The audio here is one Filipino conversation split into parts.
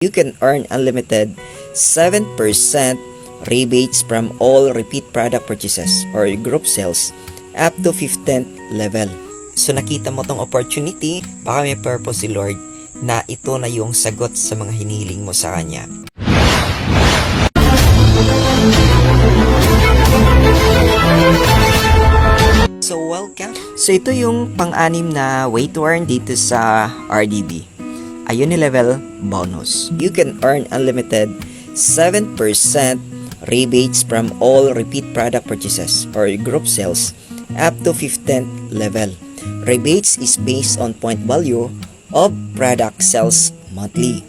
You can earn unlimited 7% rebates from all repeat product purchases or group sales up to 15th level. So nakita mo tong opportunity, baka may purpose si Lord na ito na yung sagot sa mga hiniling mo sa Kanya. So welcome! So ito yung pang-anim na way to earn dito sa RDB. A Unilevel bonus. You can earn unlimited 7% rebates from all repeat product purchases or group sales up to 15th level. Rebates is based on point value of product sales monthly.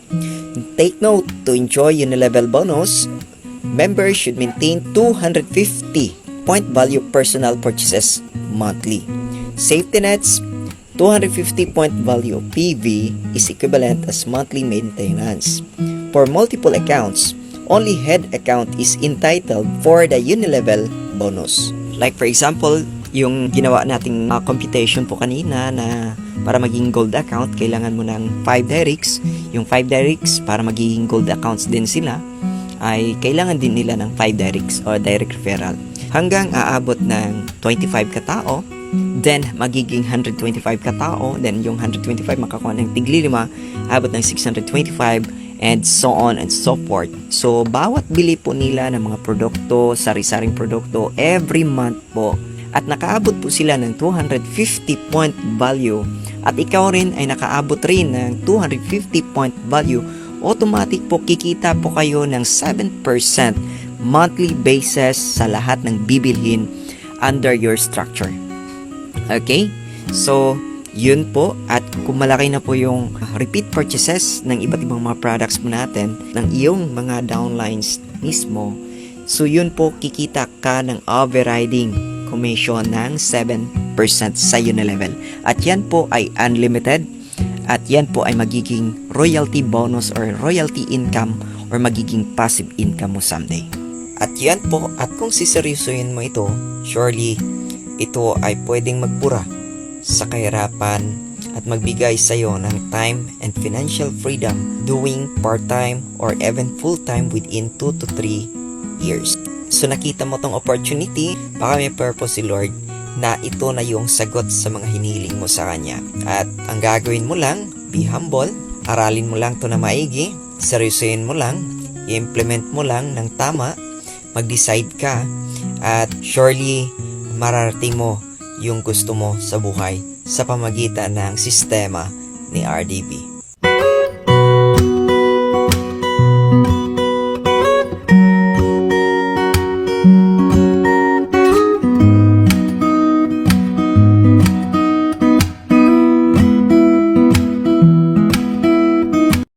Take note, to enjoy Unilevel bonus, members should maintain 250 point value personal purchases monthly. Safety nets, 250 point value PV is equivalent as monthly maintenance. For multiple accounts, only head account is entitled for the Unilevel bonus. Like for example, yung ginawa nating computation po kanina na para maging gold account, kailangan mo ng 5 directs. Yung 5 directs, para magiging gold accounts din sila, ay kailangan din nila ng 5 directs or direct referral. Hanggang aabot ng 25 katao, then magiging 125 katao, then yung 125 makakuha ng tigli 5, abot ng 625, and so on and so forth. So, bawat bili po nila ng mga produkto, sari-saring produkto, every month po, at nakaabot po sila ng 250 point value, at ikaw rin ay nakaabot rin ng 250 point value, automatic po kikita po kayo ng 7% monthly basis sa lahat ng bibilhin under your structure. Okay? So, yun po. At kung malaki na po yung repeat purchases ng iba't ibang mga products mo natin, ng iyong mga downlines mismo, so yun po, kikita ka ng overriding commission ng 7% sa Unilevel. At yan po ay unlimited. At yan po ay magiging royalty bonus or royalty income or magiging passive income mo someday. At yan po, at kung siseryosohin mo ito, surely ito ay pwedeng magpura sa kahirapan at magbigay sa iyo ng time and financial freedom doing part-time or even full-time within 2 to 3 years. So nakita mo tong opportunity, baka may purpose si Lord na ito na yung sagot sa mga hiniling mo sa Kanya. At ang gagawin mo lang, be humble, aralin mo lang to na maigi, seryosohin mo lang, i-implement mo lang ng tama, mag-decide ka, at surely mararating mo yung gusto mo sa buhay sa pamagitan ng sistema ni RDB.